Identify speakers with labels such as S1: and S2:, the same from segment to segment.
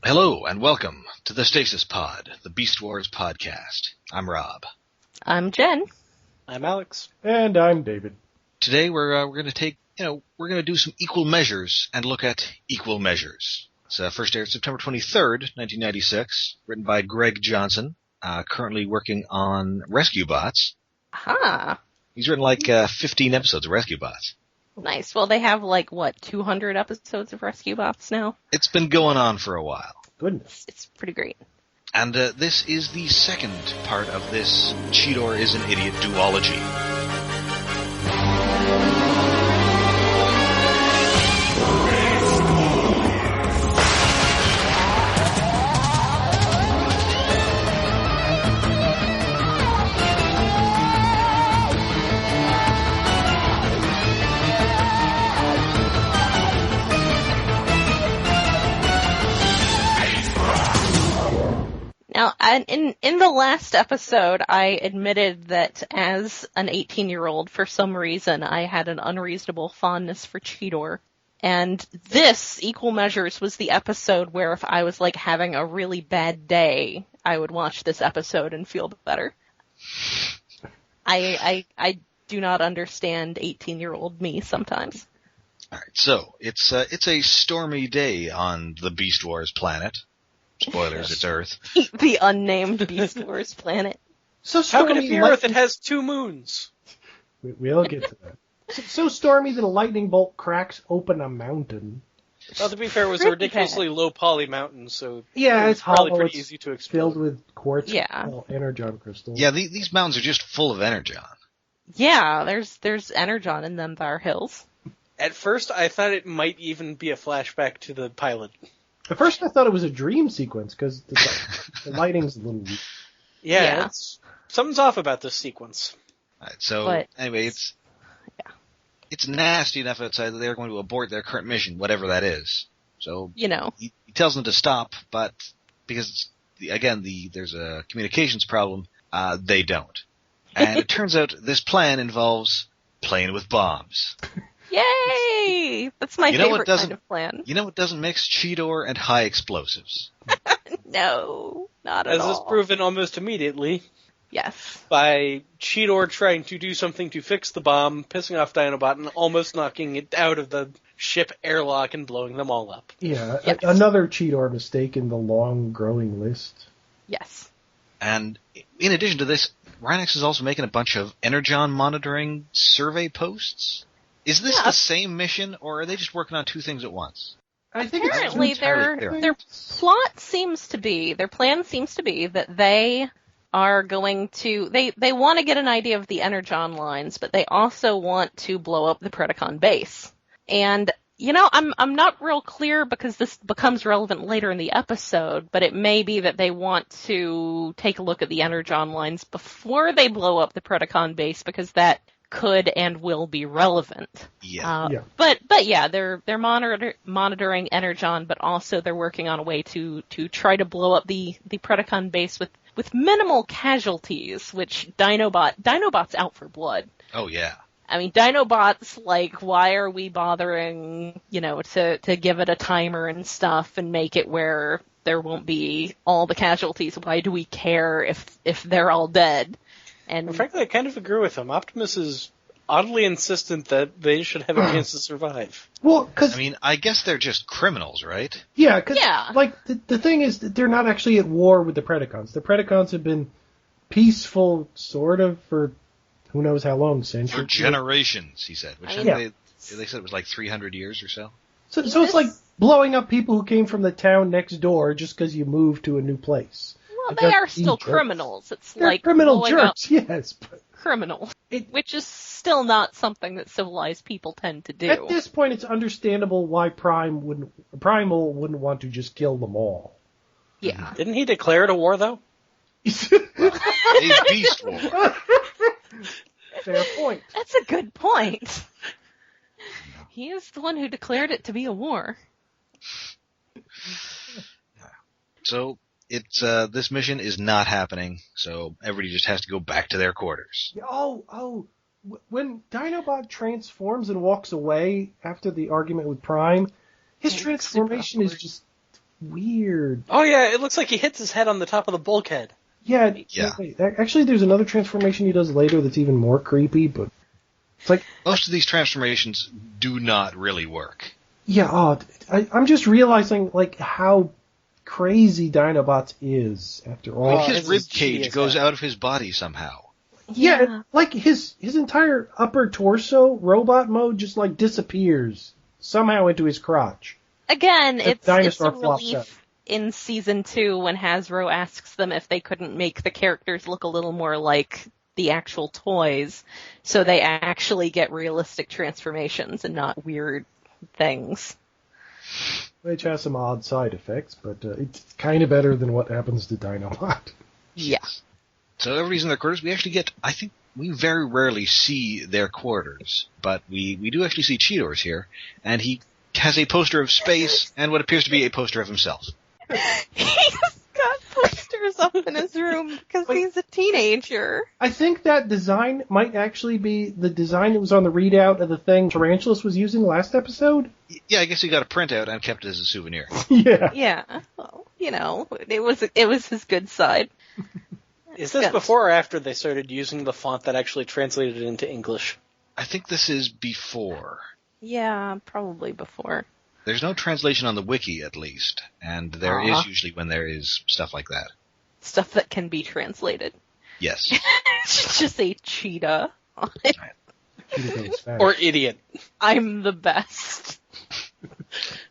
S1: Hello, and welcome to the Stasis Pod, the Beast Wars podcast. I'm Rob.
S2: I'm Jen.
S3: I'm Alex.
S4: And I'm David.
S1: Today we're going to take, we're going to do some equal measures and look at equal measures. It's first aired September 23rd, 1996, written by Greg Johnson, currently working on Rescue Bots.
S2: Aha.
S1: He's written 15 episodes of Rescue Bots.
S2: Nice. Well, they have 200 episodes of Rescue Bots now?
S1: It's been going on for a while.
S4: Goodness.
S2: It's pretty great.
S1: And this is the second part of this Cheetor is an Idiot duology.
S2: Now, in the last episode, I admitted that as an 18-year-old, for some reason, I had an unreasonable fondness for Cheetor. And this, Equal Measures, was the episode where if I was having a really bad day, I would watch this episode and feel better. I do not understand 18-year-old me sometimes.
S1: All right, so it's a stormy day on the Beast Wars planet. Spoilers, it's Earth.
S2: The unnamed Beast Wars planet.
S4: So
S3: How
S4: stormy
S3: can it be Earth? It has 2 moons.
S4: We'll get to that. So stormy that a lightning bolt cracks open a mountain.
S3: Well, to be fair, it was a ridiculously low poly mountain, so
S4: Yeah, it's
S3: probably
S4: hollow.
S3: pretty
S4: It's
S3: easy to explode.
S4: filled with quartz,
S2: Yeah.
S4: energon crystals.
S1: Yeah, these mountains are just full of energon.
S2: Yeah, there's energon in them Thar hills.
S3: At first, I thought it might even be a flashback to the pilot.
S4: At first I thought it was a dream sequence, because the lighting's a little weak.
S2: Yeah.
S3: Something's off about this sequence.
S1: All right, so
S2: But-
S1: anyway, it's nasty enough outside that they're going to abort their current mission, whatever that is. So he tells them to stop, but because there's a communications problem, they don't. And it turns out this plan involves playing with bombs.
S2: Yay! That's my favorite kind of plan.
S1: You know what doesn't mix Cheetor and high explosives?
S2: No, not at
S3: As
S2: all.
S3: is proven almost immediately
S2: Yes.
S3: by Cheetor trying to do something to fix the bomb, pissing off Dinobot, and almost knocking it out of the ship airlock and blowing them all up.
S4: Yeah,
S2: Yes.
S4: another Cheetor mistake in the long growing list.
S2: Yes.
S1: And in addition to this, Rhinox is also making a bunch of energon monitoring survey posts. Is this the same mission, or are they just working on two things at once?
S4: I think
S2: Apparently
S4: it's entirely
S1: clear.
S2: their plan seems to be that they are going to, they want to get an idea of the energon lines, but they also want to blow up the Predacon base. And, I'm not real clear because this becomes relevant later in the episode, but it may be that they want to take a look at the energon lines before they blow up the Predacon base, because that could and will be relevant.
S1: Yeah.
S2: But yeah, they're monitoring energon, but also they're working on a way to try to blow up the Predacon base with minimal casualties, which Dinobot's out for blood.
S1: Oh, yeah.
S2: I mean, Dinobot's why are we bothering, to give it a timer and stuff and make it where there won't be all the casualties? Why do we care if they're all dead? And
S3: Frankly, I kind of agree with him. Optimus is oddly insistent that they should have a chance to survive.
S4: Well, because
S1: I guess they're just criminals, right?
S4: Yeah, because
S2: Yeah.
S4: the thing is that they're not actually at war with the Predacons. The Predacons have been peaceful, sort of, for who knows how long, centuries.
S1: For generations, he said. Which
S2: Yeah.
S1: they said it was 300 years or so.
S4: So it's like blowing up people who came from the town next door just because you moved to a new place.
S2: well,
S4: They're
S2: they are still
S4: jerks.
S2: criminals. It's
S4: They're
S2: like
S4: criminal
S2: blowing up
S4: jerks, yes. But
S2: criminals, which is still not something that civilized people tend to do.
S4: at this point, it's understandable why Primal wouldn't want to just kill them all.
S2: Yeah.
S3: Didn't he declare it a war, though?
S1: A beast war.
S4: Fair point.
S2: That's a good point. He is the one who declared it to be a war.
S1: So it's this mission is not happening, so everybody just has to go back to their quarters.
S4: When Dinobot transforms and walks away after the argument with Prime, his
S2: Yeah,
S4: transformation is just weird.
S3: Oh yeah, it looks like he hits his head on the top of the bulkhead.
S4: Yeah.
S1: Wait.
S4: Actually, there's another transformation he does later that's even more creepy, but it's like...
S1: Most of these transformations do not really work.
S4: Yeah, I'm just realizing, like, how crazy Dinobots is, after all.
S1: Like his rib cage goes out of his body somehow.
S4: Yeah, like his entire upper torso, robot mode, just like disappears somehow into his crotch.
S2: Again, it's a relief in season 2 when Hasbro asks them if they couldn't make the characters look a little more like the actual toys, so they actually get realistic transformations and not weird things.
S4: Which has some odd side effects, but it's kind of better than what happens to Dinobot.
S2: Yeah.
S1: So everybody's in their quarters. We actually get, I think, we very rarely see their quarters, but we do actually see Cheetor's here, and he has a poster of space and what appears to be a poster of himself.
S2: He's got posters up in his room because he's a teenager.
S4: I think that design might actually be the design that was on the readout of the thing Tarantulas was using last episode.
S1: Yeah, I guess he got a printout and kept it as a souvenir.
S4: Yeah.
S2: Yeah. Well, it was his good side.
S3: Is this before or after they started using the font that actually translated it into English?
S1: I think this is before.
S2: Yeah, probably before.
S1: There's no translation on the wiki, at least, and there is usually when there is stuff like that.
S2: Stuff that can be translated.
S1: Yes.
S2: Just say cheetah on it.
S3: Or idiot.
S2: I'm the best.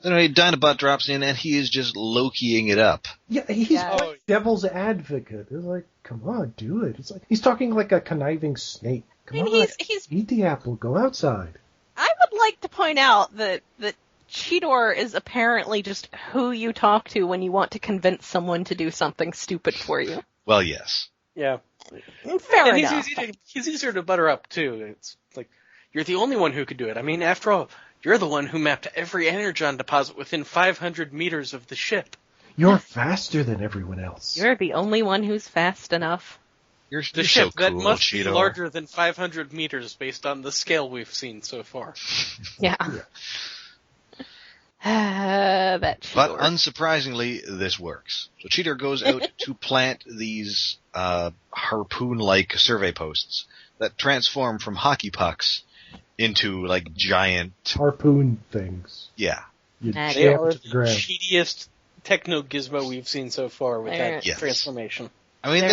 S1: Anyway, Dinobot drops in, and he is just Lokiing it up.
S4: Yeah, he's like devil's advocate. It's like, come on, do it. It's like he's talking like a conniving snake. Come on, eat the apple, go outside.
S2: I would like to point out that Cheetor is apparently just who you talk to when you want to convince someone to do something stupid for you.
S1: Well, yes.
S3: Yeah.
S2: Fair enough.
S3: He's easier to butter up, too. It's like, you're the only one who could do it. I mean, after all, you're the one who mapped every energon deposit within 500 meters of the ship.
S4: You're faster than everyone else.
S2: You're the only one who's fast enough.
S1: You're
S3: the
S1: so
S3: ship
S1: cool,
S3: that must
S1: Cheetor.
S3: be larger than 500 meters based on the scale we've seen so far.
S2: Yeah. That Cheetor.
S1: But unsurprisingly, this works. So Cheetor goes out to plant these harpoon-like survey posts that transform from hockey pucks into, like, giant...
S4: harpoon things.
S1: Yeah.
S3: They are the cheatiest techno-gizmo we've seen so far with that transformation.
S1: I mean,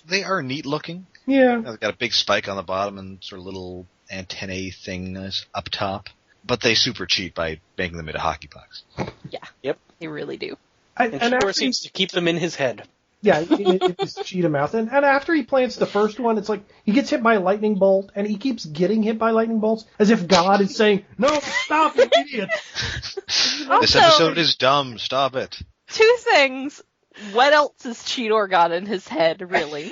S1: they are neat-looking.
S4: Yeah.
S1: They've got a big spike on the bottom and sort of little antennae things up top. But they super cheat by making them into hockey pucks.
S2: Yeah.
S3: Yep.
S2: They really do.
S3: And Cheetor seems to keep them in his head.
S4: Yeah, it's cheetah mouth. And after he plants the first one, it's like he gets hit by a lightning bolt, and he keeps getting hit by lightning bolts as if God is saying, "No, stop, you idiot!"
S1: This episode is dumb. Stop it.
S2: 2 things. What else has Cheetor got in his head, really?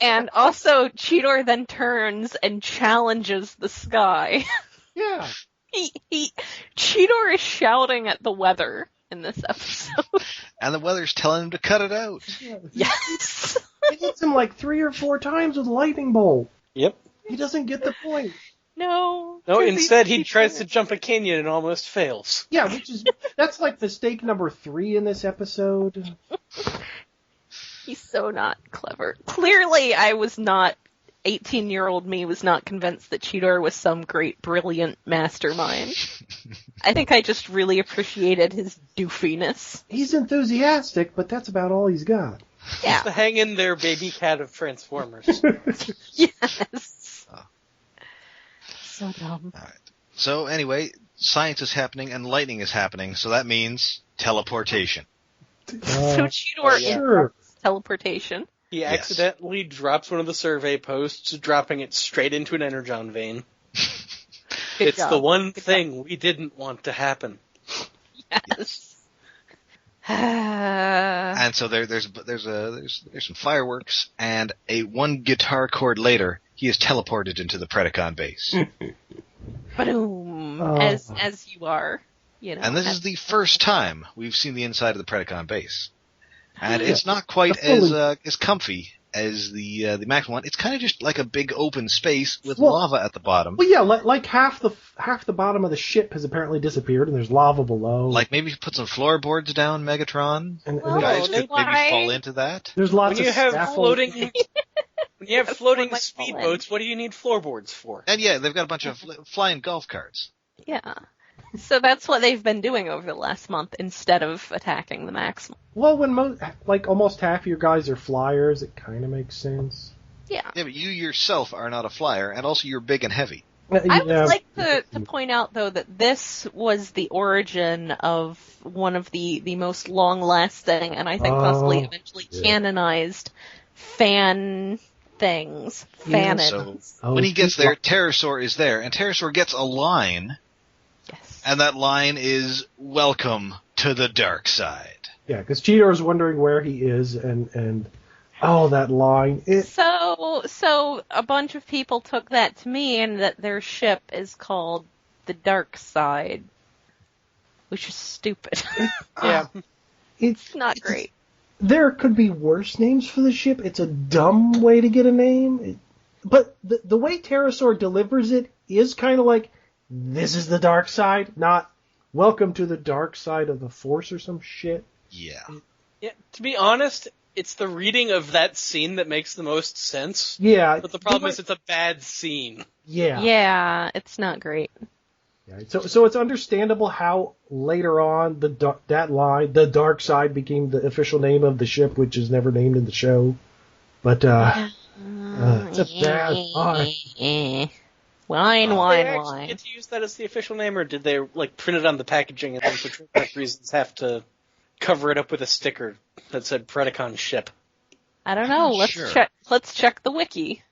S2: And also, Cheetor then turns and challenges the sky.
S4: Yeah.
S2: Cheetor is shouting at the weather in this episode.
S1: And the weather's telling him to cut it out.
S2: Yes.
S4: It hits him like 3 or 4 times with a lightning bolt.
S3: Yep.
S4: He doesn't get the point.
S2: No.
S3: No, instead he tries to jump a canyon and almost fails.
S4: Yeah, that's like mistake number 3 in this episode.
S2: He's so not clever. Clearly, 18-year-old me was not convinced that Cheetor was some great, brilliant mastermind. I think I just really appreciated his doofiness.
S4: He's enthusiastic, but that's about all he's got.
S2: Yeah.
S3: He's the hang-in-there baby cat of Transformers.
S2: Yes. So dumb.
S1: All right. So anyway, science is happening and lightning is happening, so that means teleportation.
S2: So Cheetor interrupts teleportation.
S3: He accidentally drops one of the survey posts, dropping it straight into an energon vein. It's the one thing we didn't want to happen.
S2: Yes.
S1: And so there's some fireworks, and one guitar chord later, he is teleported into the Predacon base.
S2: Ba-doom. As you are,
S1: And this is the first time we've seen the inside of the Predacon base. And it's not quite as comfy as the Maximal one, it's kind of just like a big open space with lava at the bottom.
S4: Well, yeah, like half the bottom of the ship has apparently disappeared, and there's lava below.
S1: Like maybe put some floorboards down, Megatron.
S4: And
S1: guys could maybe fall into that.
S4: There's lots
S3: when you
S4: of
S3: have floating. When you have floating
S2: like
S3: speedboats, what do you need floorboards for?
S1: And yeah, they've got a bunch of flying golf carts.
S2: Yeah. So that's what they've been doing over the last month instead of attacking the Maximal.
S4: Well, when almost half of your guys are flyers, it kind of makes sense.
S2: Yeah.
S1: Yeah, but you yourself are not a flyer, and also you're big and heavy.
S2: I would like to point out, though, that this was the origin of one of the most long-lasting, and I think possibly eventually canonized fan things.
S1: So when he gets there, Pterosaur is there, and Pterosaur gets a line.
S2: Yes.
S1: And that line is, "Welcome to the dark side."
S4: Yeah, because Cheetor's wondering where he is, and that line.
S2: So a bunch of people took that to mean that their ship is called the Dark Side, which is stupid.
S3: Yeah.
S2: It's not great.
S4: There could be worse names for the ship. It's a dumb way to get a name. But the way Pterosaur delivers it is kind of like, this is the dark side, not welcome to the dark side of the Force or some shit.
S1: Yeah.
S3: Yeah. To be honest, it's the reading of that scene that makes the most sense.
S4: Yeah.
S3: But the problem is it's a bad scene.
S4: Yeah.
S2: Yeah, it's not great.
S4: Yeah, so it's understandable how later on that line, the dark side, became the official name of the ship, which is never named in the show. But it's a bad line.
S2: Wine.
S3: They get to use that as the official name, or did they print it on the packaging and then for trademark reasons have to cover it up with a sticker that said Predacon ship?
S2: I don't know. Let's check the wiki.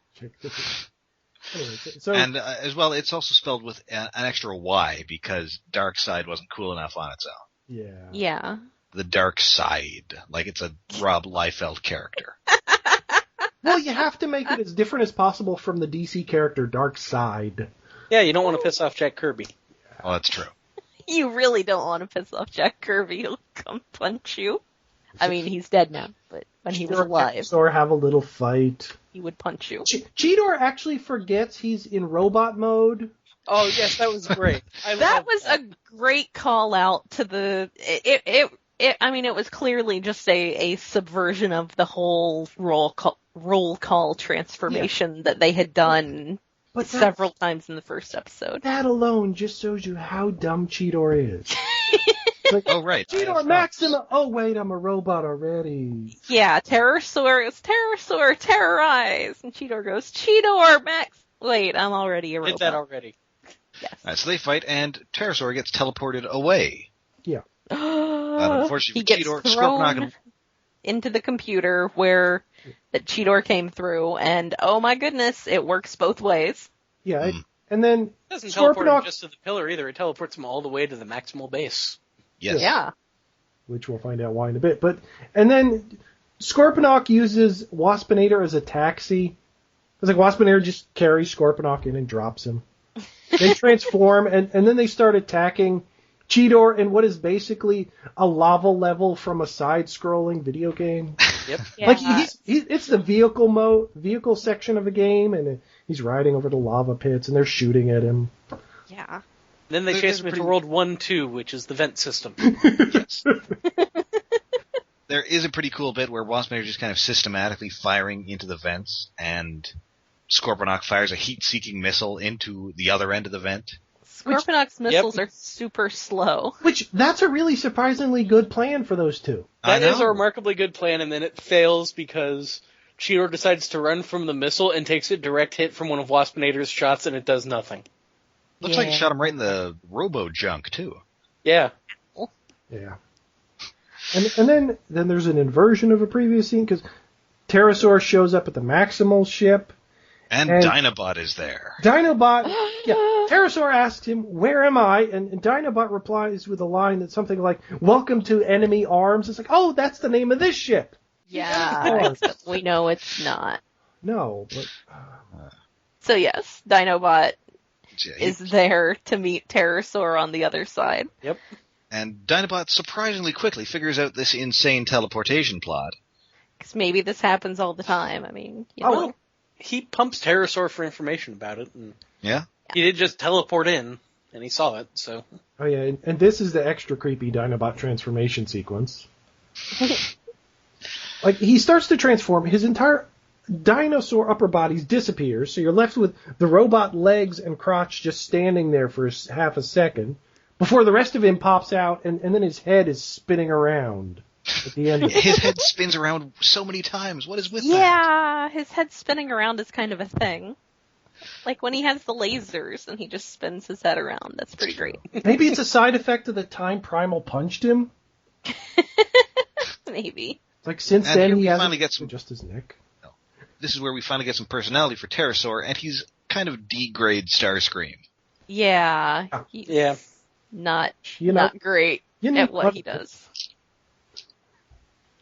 S4: Anyway,
S1: and as well, it's also spelled with an extra Y because Dark Side wasn't cool enough on its own.
S4: Yeah.
S2: Yeah.
S1: The Dark Side, like it's a Rob Liefeld character.
S4: Well, you have to make it as different as possible from the DC character Dark Side.
S3: Yeah, you don't want to piss off Jack Kirby.
S1: Oh, that's true.
S2: You really don't want to piss off Jack Kirby. He'll come punch you. I mean, he's dead now, but when he was alive,
S4: or have a little fight.
S2: He would punch you.
S4: Cheetor actually forgets he's in robot mode.
S3: Oh yes, that was great.
S2: That was a great call out to the. I mean, it was clearly just a subversion of the whole roll call transformation that they had done several times in the first episode.
S4: That alone just shows you how dumb Cheetor is.
S1: Oh, right.
S4: Cheetor, Maxima! Oh, wait, I'm a robot already.
S2: Yeah, Pterosaur, terrorize! And Cheetor goes, Cheetor, Max! Wait, I'm already a robot.
S3: Did that already.
S2: Yes.
S1: Right, so they fight, and Pterosaur gets teleported away.
S4: Yeah.
S1: Unfortunately,
S2: he gets thrown into the computer where that Cheetor came through, and oh my goodness, it works both ways.
S4: Yeah, and then
S3: It doesn't teleport him just to the pillar either. It teleports him all the way to the Maximal base.
S1: Yes.
S2: Yeah.
S4: Which we'll find out why in a bit. And then Scorponok uses Waspinator as a taxi. It's like Waspinator just carries Scorponok in and drops him. They transform, and then they start attacking Cheetor in what is basically a lava level from a side-scrolling video game.
S3: Yep.
S2: Yeah.
S4: Like it's the vehicle section of the game, and he's riding over the lava pits, and they're shooting at him.
S2: Yeah.
S3: Then they chase him into World 1-2, which is the vent system.
S1: Yes. There is a pretty cool bit where Waspinator is just kind of systematically firing into the vents, and Scorponok fires a heat-seeking missile into the other end of the vent.
S2: Scorponok's missiles are super slow.
S4: That's a really surprisingly good plan for those two.
S3: That is a remarkably good plan, and then it fails because Cheetor decides to run from the missile and takes a direct hit from one of Waspinator's shots, and it does nothing.
S1: Looks like it shot him right in the robo-junk, too.
S3: Yeah.
S4: Yeah. And then there's an inversion of a previous scene, because Pterosaur shows up at the Maximal ship.
S1: And Dinobot is there.
S4: Dinobot, Pterosaur asks him, where am I? And Dinobot replies with a line that's something like, welcome to enemy arms. It's like, oh, that's the name of this ship.
S2: Yeah, we know it's not.
S4: No, but...
S2: So yes, Dinobot is there to meet Pterosaur on the other side.
S3: Yep.
S1: And Dinobot surprisingly quickly figures out this insane teleportation plot.
S2: Because maybe this happens all the time. I mean, you know.
S3: Well, he pumps Pterosaur for information about it. And
S1: Yeah?
S3: he did just teleport in, and he saw it, so...
S4: Oh yeah, and this is the extra creepy Dinobot transformation sequence. Like, he starts to transform, his entire dinosaur upper body disappears, so you're left with the robot legs and crotch just standing there for half a second, before the rest of him pops out, and then his head is spinning around at the end of it.
S1: His head spins around so many times. What is with that?
S2: Yeah, his head spinning around is kind of a thing. Like when he has the lasers and he just spins his head around. That's pretty great.
S4: Maybe it's a side effect of the time Primal punched him?
S2: Maybe.
S4: Like, since
S1: And
S4: then
S1: here
S4: he
S1: we
S4: hasn't
S1: finally get some-
S4: just his neck.
S1: No. This is where we finally get some personality for Pterosaur, and he's kind of D-grade Starscream.
S2: Yeah.
S3: Yeah.
S2: Not
S4: You know-
S2: not great
S4: you know
S2: at what he does.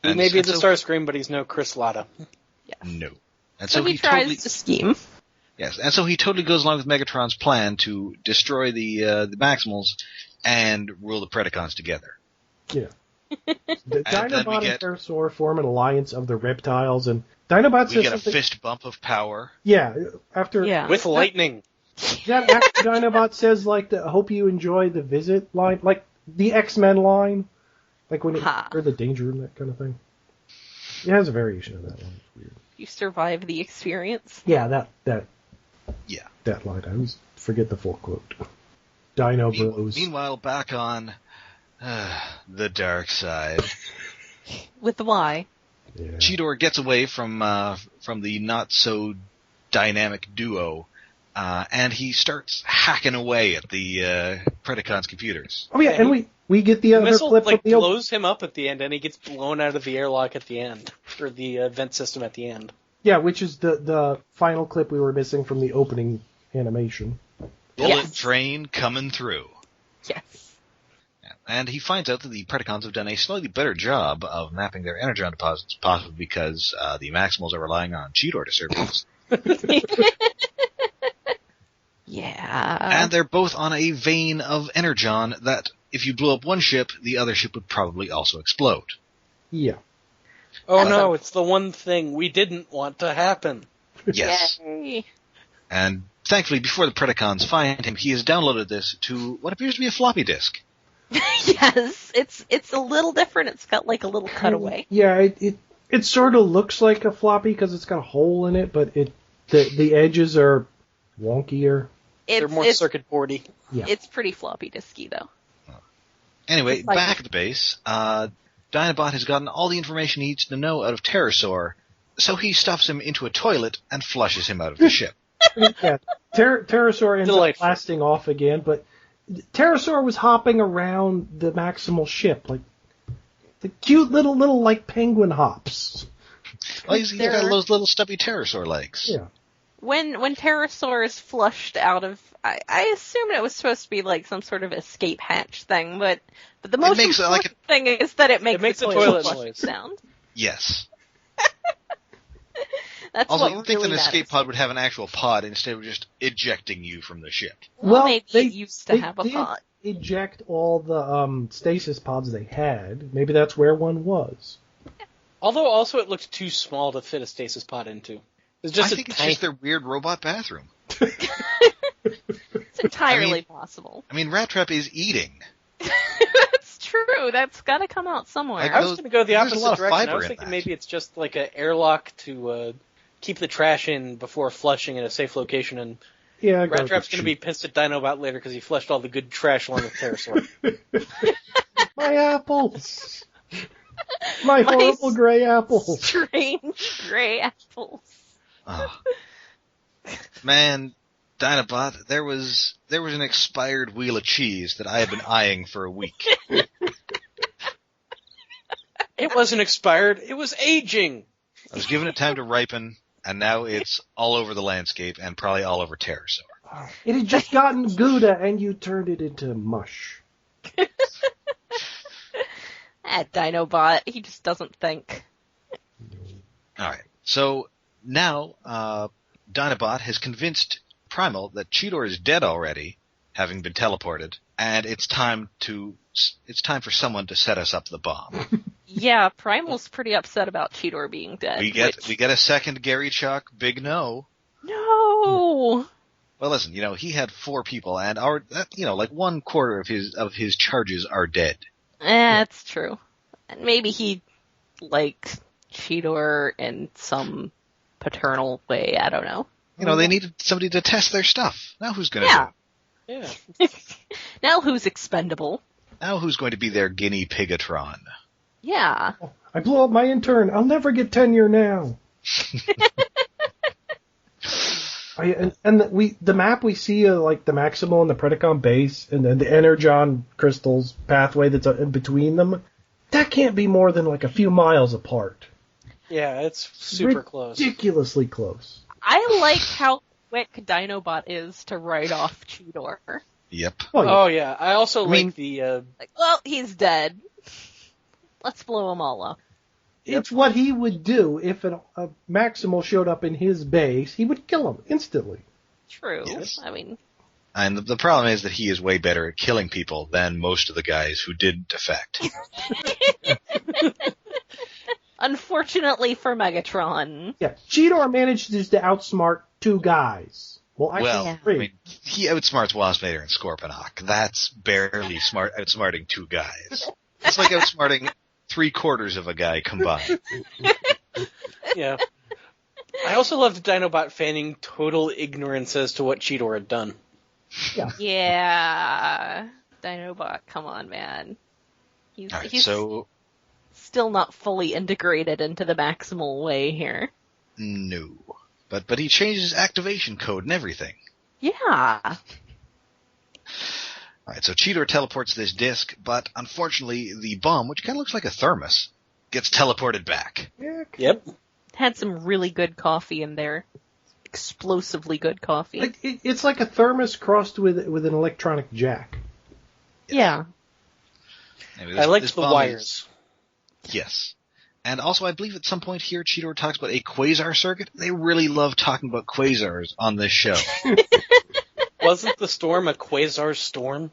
S3: He may be the Starscream, but he's no Chris Latta.
S2: Yes.
S1: No. And
S2: So he tries
S1: totally...
S2: to scheme.
S1: Yes, and so he totally goes along with Megatron's plan to destroy the Maximals and rule the Predacons together.
S4: Yeah. The
S1: And then we
S4: Dinobot
S1: get-
S4: and Pterosaur form an alliance of the reptiles, and Dinobot
S1: We
S4: says
S1: get a
S4: something...
S1: fist bump of power.
S4: Yeah, after...
S2: Yeah.
S3: With lightning.
S4: That after Dinobot says, like, I hope you enjoy the visit line, like the X-Men line, like when it,
S2: Ha.
S4: or the Danger Room, that kind of thing. It has a variation of that line. It's weird.
S2: You survive the experience.
S4: Yeah, that
S1: Yeah.
S4: that line. I always forget the full quote. Dino Bros.
S1: Meanwhile, back on the dark side,
S2: With the Y.
S4: Yeah.
S1: Cheetor gets away from the not so dynamic duo, and he starts hacking away at the Predacons' computers.
S4: Oh yeah, and we get the
S3: The
S4: other
S3: missile,
S4: clip
S3: like,
S4: of the
S3: blows him up at the end, and he gets blown out of the airlock at the end. Or the vent system at the end.
S4: yeah, which is the final clip we were missing from the opening animation.
S1: Bullet train coming through.
S2: Yes.
S1: And he finds out that the Predacons have done a slightly better job of mapping their energon deposits, possibly because the Maximals are relying on Cheetor to serve us.
S2: Yeah.
S1: And they're both on a vein of energon that, if you blew up one ship, the other ship would probably also explode.
S4: Yeah.
S3: Oh no, it's the one thing we didn't want to happen.
S1: Yes.
S2: Yay.
S1: And thankfully, before the Predacons find him, he has downloaded this to what appears to be a floppy disk.
S2: Yes, it's a little different. It's got like a little cutaway.
S4: Yeah, it sort of looks like a floppy because it's got a hole in it, but the edges are wonkier.
S3: They're more circuit boardy.
S4: Yeah.
S2: It's pretty floppy disky though.
S1: Anyway,
S2: It's like-
S1: back at the base, Dinobot has gotten all the information he needs to know out of Pterosaur, so he stuffs him into a toilet and flushes him out of the ship.
S4: Yeah, Pterosaur ends up
S3: Delightful.
S4: blasting off again, but Pterosaur was hopping around the Maximal ship, like the cute little like penguin hops.
S1: Well, he's got those little stubby Pterosaur legs.
S4: Yeah.
S2: When Pterosaur is flushed out of, I assumed it was supposed to be like some sort of escape hatch thing, but the most
S1: makes
S2: important thing is that it makes
S3: a
S2: the
S3: toilet
S2: flush
S3: noise.
S2: sound.
S1: Yes.
S2: That's
S1: Also,
S2: what
S1: you'd think
S2: really
S1: that an escape
S2: matters.
S1: pod would have an actual pod instead of just ejecting you from the ship.
S2: Well, maybe it used to have a
S4: did
S2: pod.
S4: eject all the stasis pods they had. Maybe that's where one was.
S3: Although also it looked too small to fit a stasis pod into. It's just
S1: I think it's
S3: tiny...
S1: just their weird robot bathroom.
S2: It's entirely possible.
S1: I mean, Rat Trap is eating.
S2: That's true. That's got to come out somewhere.
S1: Like
S3: I was going to go the
S1: There's a lot
S3: opposite
S1: of
S3: direction. I
S1: fiber
S3: was
S1: in
S3: thinking
S1: that.
S3: maybe it's just like an airlock to keep the trash in before flushing in a safe location, and
S4: Yeah,
S3: Rat Trap's going to be pissed at Dinobot later because he flushed all the good trash along with Pterosaur.
S4: my apples. My horrible gray apples.
S2: Strange gray apples.
S1: Oh. Man, Dinobot, there was an expired wheel of cheese that I had been eyeing for a week.
S3: It wasn't expired. It was aging.
S1: I was giving it time to ripen, and now it's all over the landscape and probably all over Pterosaur.
S4: It had just gotten Gouda, and you turned it into mush.
S2: Dinobot, he just doesn't think.
S1: Alright, so now Dinobot has convinced Primal that Cheetor is dead already, having been teleported, and it's time for someone to set us up the bomb.
S2: Yeah, Primal's pretty upset about Cheetor being dead.
S1: We get a second Gary Chalk, big no.
S2: No!
S1: Well, listen, he had 4 people, and like 1/4 of his charges are dead.
S2: That's true. And maybe he liked Cheetor in some paternal way, I don't know.
S1: They needed somebody to test their stuff. Now who's going to do
S3: it?
S2: Yeah. Now who's expendable?
S1: Now who's going to be their guinea pigatron?
S2: Yeah.
S4: I blew up my intern. I'll never get tenure now. The map we see, like the Maximal and the Predacon base, and then the Energon crystals pathway that's in between them, that can't be more than like a few miles apart.
S3: Yeah, it's super close.
S4: Ridiculously close.
S2: I like how quick Dinobot is to write off Cheetor.
S1: Yep.
S3: Oh yeah, I also like the...
S2: well, he's dead. Let's blow them all up.
S4: It's what he would do if a Maximal showed up in his base. He would kill him instantly.
S2: True.
S1: Yes.
S2: I mean...
S1: And the problem is that he is way better at killing people than most of the guys who didn't defect.
S2: Unfortunately for Megatron.
S4: Yeah, Cheetor manages to outsmart 2 guys. Well, actually, 3.
S1: I mean, he outsmarts Waspinator and Scorponok. That's barely outsmarting 2 guys. It's like outsmarting 3/4 of a guy combined.
S3: Yeah. I also love the Dinobot feigning total ignorance as to what Cheetor had done.
S4: Yeah.
S2: Yeah. Dinobot, come on, man. He's still not fully integrated into the Maximal way here.
S1: No. But he changes activation code and everything.
S2: Yeah.
S1: Alright, so Cheetor teleports this disc, but unfortunately the bomb, which kind of looks like a thermos, gets teleported back.
S3: Yep.
S2: Had some really good coffee in there. Explosively good coffee.
S4: It's like a thermos crossed with an electronic jack.
S2: Yeah.
S1: Anyway,
S3: I liked the wires.
S1: Yes. And also, I believe at some point here, Cheetor talks about a quasar circuit. They really love talking about quasars on this show.
S3: Wasn't the storm a quasar storm?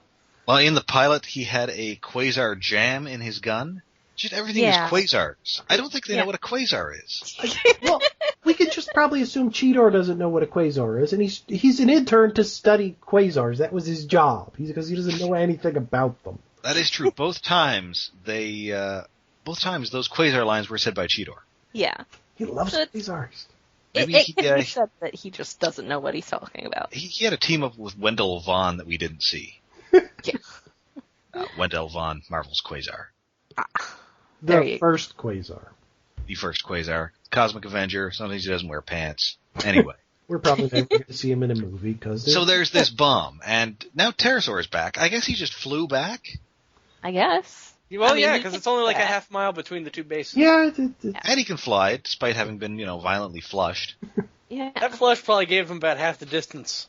S1: Well, in the pilot, he had a quasar jam in his gun. Just everything is quasars. I don't think they know what a quasar is.
S4: Well, we could just probably assume Cheetor doesn't know what a quasar is, and he's an intern to study quasars. That was his job, because he doesn't know anything about them.
S1: That is true. Both times those quasar lines were said by Cheetor.
S2: Yeah.
S4: He loves quasars.
S2: Maybe he said that he just doesn't know what he's talking about.
S1: He had a team up with Wendell Vaughn that we didn't see.
S2: Yeah.
S1: Wendell Vaughn, Marvel's Quasar.
S4: The first Quasar.
S1: The first Quasar. Cosmic Avenger. Sometimes he doesn't wear pants. Anyway.
S4: We're probably never going to see him in a movie.
S1: So there's this bomb, and now Pterosaur is back. I guess he just flew back?
S2: I guess.
S3: Well, yeah, because it's only like a half mile between the 2 bases.
S4: Yeah.
S1: And he can fly, despite having been, violently flushed.
S2: Yeah.
S3: That flush probably gave him about half the distance.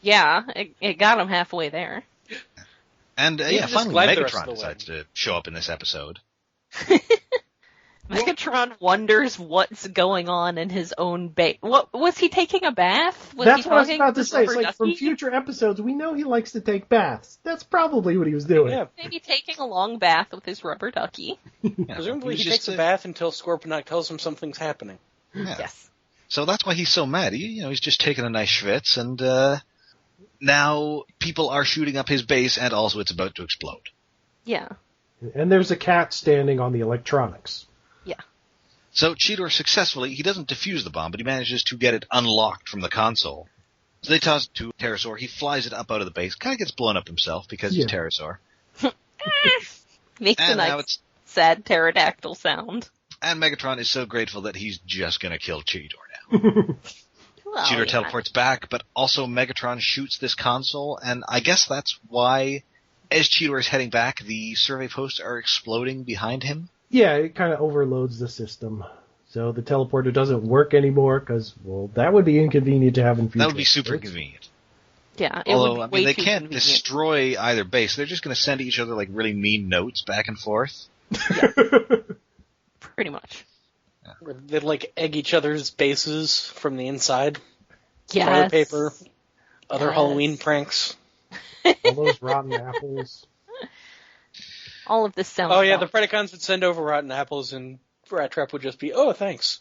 S2: Yeah, it got him halfway there.
S1: And, finally Megatron decides to show up in this episode.
S2: Megatron wonders what's going on in his own base. What was he taking a bath?
S4: That's what I was about to say. It's like from future episodes, we know he likes to take baths. That's probably what he was doing.
S3: Yeah.
S2: Maybe taking a long bath with his rubber ducky.
S1: Yeah,
S3: presumably he takes a bath until Scorponok tells him something's happening.
S1: Yeah.
S2: Yes.
S1: So that's why he's so mad. He's just taking a nice schwitz, and now people are shooting up his base, and also it's about to explode.
S2: Yeah.
S4: And there's a cat standing on the electronics.
S2: Yeah.
S1: So Cheetor successfully, he doesn't defuse the bomb, but he manages to get it unlocked from the console. So they toss it to Pterosaur. He flies it up out of the base. Kind of gets blown up himself because he's Pterosaur.
S2: Makes a nice sad pterodactyl sound.
S1: And Megatron is so grateful that he's just going to kill Cheetor now.
S2: Well,
S1: Cheetor teleports back, but also Megatron shoots this console, and I guess that's why, as Cheetor is heading back, the survey posts are exploding behind him.
S4: Yeah, it kind of overloads the system. So the teleporter doesn't work anymore because, well, that would be inconvenient to have in future.
S1: That would be super convenient.
S2: Yeah,
S1: although, they can't destroy either base. They're just going to send each other, like, really mean notes back and forth.
S2: Yeah. Pretty much.
S3: Yeah. They'd, like, egg each other's bases from the inside.
S2: Yes.
S3: Toilet paper. Other Halloween pranks.
S4: All those rotten apples.
S2: All of this sounds.
S3: Oh yeah, the Predacons would send over rotten apples, and Rat Trap would just be, "Oh, thanks."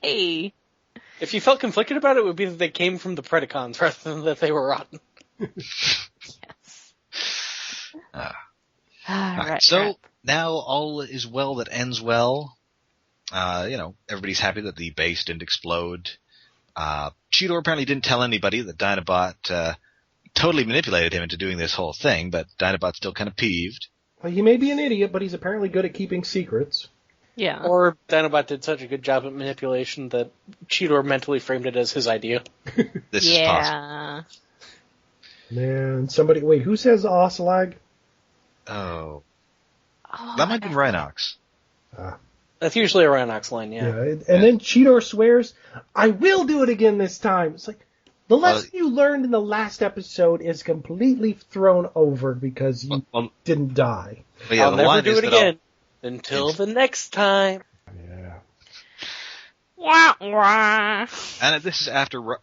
S2: Yay!
S3: If you felt conflicted about it, it would be that they came from the Predacons rather than that they were rotten.
S2: Yes.
S1: Right. So now all is well that ends well. Everybody's happy that the base didn't explode. Cheetor apparently didn't tell anybody that Dinobot totally manipulated him into doing this whole thing, but Dinobot's still kind of peeved.
S4: Well, he may be an idiot, but he's apparently good at keeping secrets.
S2: Yeah.
S3: Or Dinobot did such a good job at manipulation that Cheetor mentally framed it as his idea.
S1: This is possible.
S4: Man, wait, who says Oslag?
S1: Oh, that might be Rhinox.
S3: That's usually a Rhinox line, yeah.
S4: And then Cheetor swears, "I will do it again this time." It's like, the lesson you learned in the last episode is completely thrown over because you didn't die.
S1: Yeah,
S3: I'll never do it again until the next time.
S4: Yeah.
S2: Wah, wah.
S1: And this is after,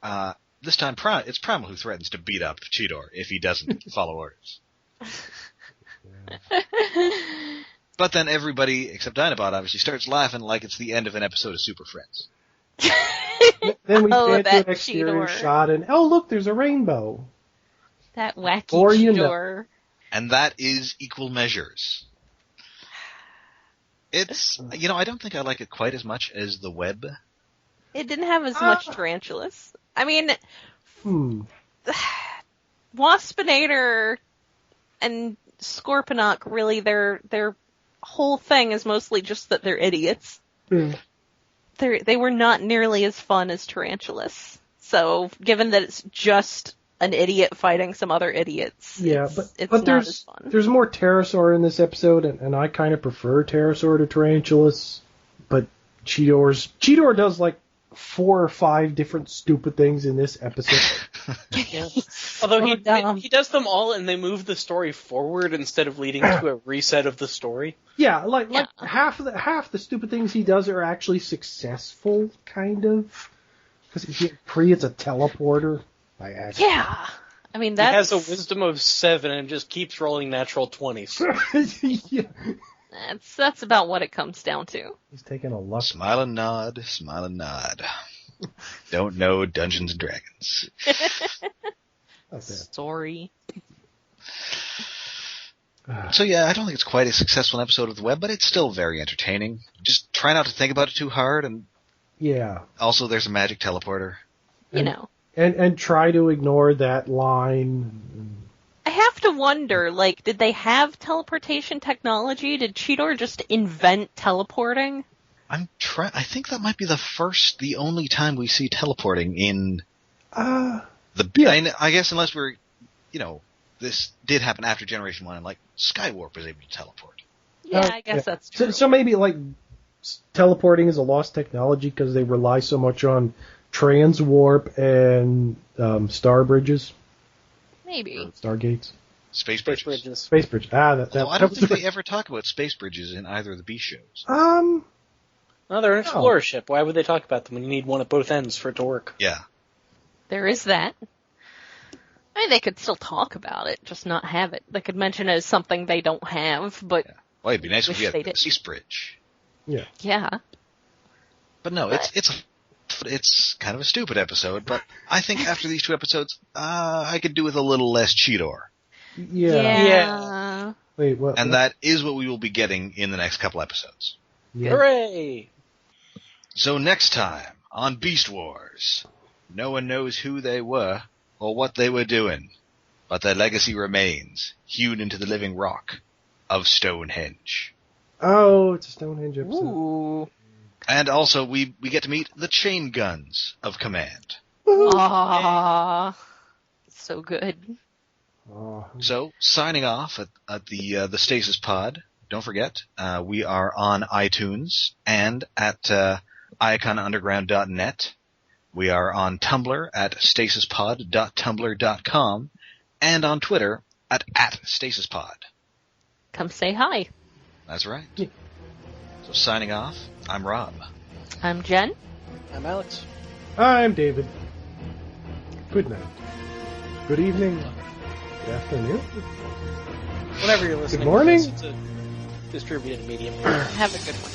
S1: this time it's Primal who threatens to beat up Cheetor if he doesn't follow orders. But then everybody, except Dinobot, obviously starts laughing like it's the end of an episode of Super Friends.
S4: Then we pan to
S2: that
S4: an exterior
S2: Cheetor.
S4: shot, and look, there's a rainbow.
S2: That wacky
S4: Or you
S2: Cheetor.
S1: And that is Equal Measures. It's, I don't think I like it quite as much as the web.
S2: It didn't have as much tarantulas. I mean, Waspinator and Scorponok, really, their whole thing is mostly just that they're idiots. They were not nearly as fun as tarantulas. So, given that it's just an idiot fighting some other idiots, it's not as fun.
S4: There's more pterosaur in this episode, and I kind of prefer pterosaur to tarantulas. But Cheetor does like 4 or 5 different stupid things in this episode.
S3: Yeah. Although he does them all, and they move the story forward instead of leading to a reset of the story.
S4: Yeah, like half the stupid things he does are actually successful, kind of. Because it's a teleporter by accident.
S2: Yeah, I mean
S3: he has a wisdom of 7 and just keeps rolling natural 20s.
S4: Yeah.
S2: That's about what it comes down to.
S4: He's taking a luck.
S1: Smile and nod, smile and nod. Don't know Dungeons and Dragons.
S2: Sorry.
S1: So yeah, I don't think it's quite a successful episode of the web, but it's still very entertaining. Just try not to think about it too hard, and also there's a magic teleporter.
S4: And try to ignore that line.
S2: I have to wonder, did they have teleportation technology? Did Cheetor just invent teleporting?
S1: I think that might be the only time we see teleporting in I guess unless we're, this did happen after Generation 1 and Skywarp was able to teleport.
S2: Yeah, I guess that's true.
S4: So maybe teleporting is a lost technology because they rely so much on transwarp and star bridges.
S2: Maybe.
S4: Stargates.
S1: Space bridges.
S4: Space bridge. I
S1: don't think they ever talk about space bridges in either of the B shows.
S3: No, they're an explorer ship. Why would they talk about them when you need one at both ends for it to work?
S1: Yeah.
S2: There is that. I mean, they could still talk about it, just not have it. They could mention it as something they don't have, but... Yeah.
S1: Well, it'd be nice if we had a space bridge.
S4: Yeah.
S2: Yeah.
S1: But no, it's kind of a stupid episode, but I think after these 2 episodes, I could do with a little less Cheetor.
S2: Yeah.
S4: Wait, what?
S1: And that is what we will be getting in the next couple episodes.
S3: Yeah. Hooray!
S1: So next time on Beast Wars, no one knows who they were or what they were doing, but their legacy remains, hewn into the living rock of Stonehenge.
S4: Oh, it's a Stonehenge episode.
S2: Ooh.
S1: And also, we get to meet the chain guns of Command.
S2: Aww. So good.
S1: So, signing off at the Stasis Pod. Don't forget, we are on iTunes and at iaconunderground.net. We are on Tumblr at stasispod.tumblr.com and on Twitter at @stasispod.
S2: Come say hi.
S1: That's right. Yeah. So signing off, I'm Rob.
S2: I'm Jen.
S3: I'm Alex.
S4: I'm David. Good night. Good evening. Good afternoon.
S3: Whenever you're listening.
S4: Good morning.
S3: To this, it's a distributed medium.
S2: Have a good one.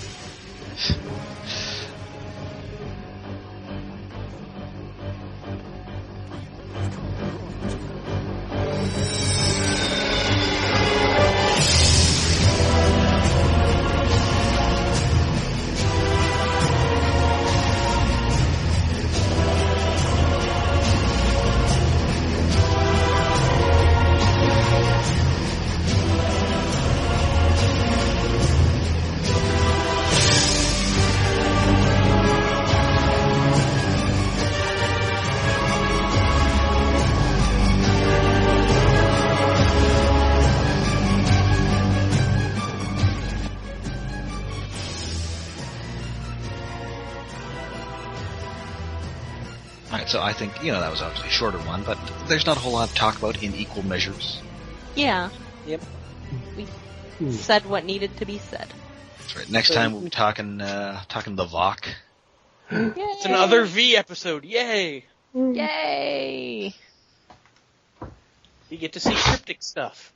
S1: So I think, that was obviously a shorter one, but there's not a whole lot to talk about in equal measures.
S2: Yeah.
S3: Yep.
S2: We said what needed to be said.
S1: That's right. Next time we'll be talking the Vok.
S3: It's another V episode. Yay!
S2: Yay!
S3: You get to see cryptic stuff.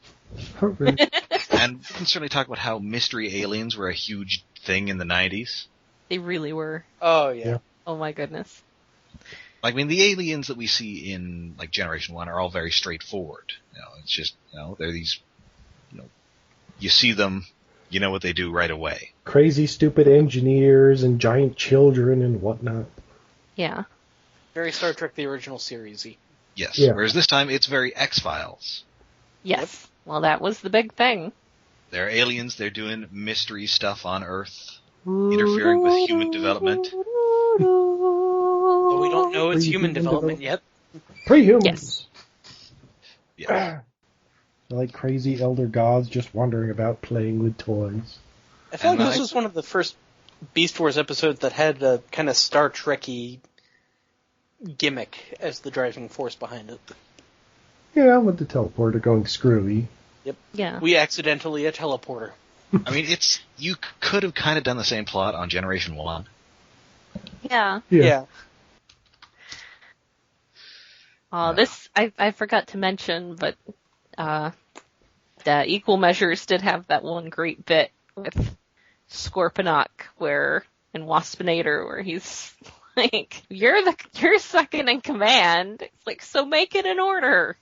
S1: And we can certainly talk about how mystery aliens were a huge thing in the 90s.
S2: They really were.
S3: Oh, yeah.
S2: Oh my goodness.
S1: I mean, the aliens that we see in, Generation 1 are all very straightforward. It's just, they're these, you see them, you know what they do right away.
S4: Crazy, stupid engineers and giant children and whatnot.
S2: Yeah.
S3: Very Star Trek, the original series-y.
S1: Yes. Yeah. Whereas this time, it's very X-Files.
S2: Yes. Yep. Well, that was the big thing.
S1: They're aliens, they're doing mystery stuff on Earth, interfering with human development.
S3: We don't know it's human development yet.
S4: Pre-humans.
S1: Yes.
S4: They're like crazy elder gods just wandering about playing with toys.
S3: I feel like this was one of the first Beast Wars episodes that had a kind of Star Trek-y gimmick as the driving force behind it.
S4: Yeah, with the teleporter going screwy.
S3: Yep.
S2: Yeah.
S3: We accidentally a teleporter.
S1: I mean, you could have kind of done the same plot on Generation 1.
S2: Yeah. This, I forgot to mention, but the Equal Measures did have that one great bit with Scorponok and Waspinator where he's like, you're second in command. It's like, so make it in order.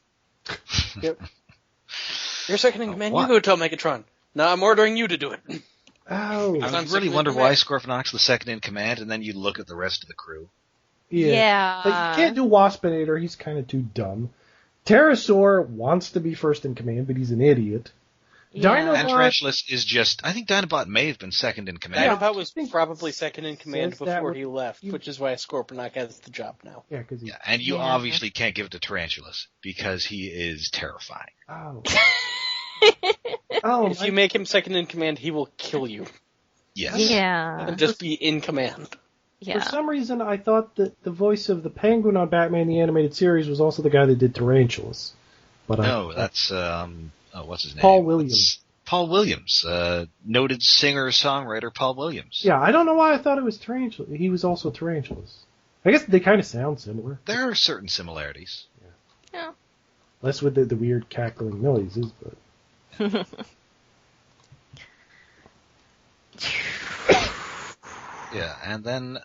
S3: Yep. You're second in command, you go tell Megatron. No, I'm ordering you to do it.
S4: Oh.
S1: I really wonder why Scorponok's the second in command, and then you look at the rest of the crew.
S2: Yeah.
S4: Like, you can't do Waspinator, he's kind of too dumb. Pterosaur wants to be first in command, but he's an idiot.
S2: Yeah.
S1: Dinobot... And Tarantulas is just... I think Dinobot may have been second in command.
S3: Dinobot was probably second in command before he left, which is why Scorponok has the job now.
S4: Yeah,
S1: and you obviously can't give it to Tarantulas, because he is terrifying.
S4: Oh.
S3: If you make him second in command, he will kill you.
S1: Yes.
S2: Yeah.
S3: And just be in command.
S2: Yeah.
S4: For some reason, I thought that the voice of the Penguin on Batman the Animated Series was also the guy that did Tarantulas. But
S1: no, that's what's his name?
S4: Paul Williams.
S1: Paul Williams, noted singer-songwriter Paul Williams.
S4: Yeah, I don't know why I thought it was Tarantulas. He was also Tarantulas. I guess they kind of sound similar.
S1: There are certain similarities.
S2: Yeah.
S4: Less with the weird cackling noises, but...
S1: Yeah, and then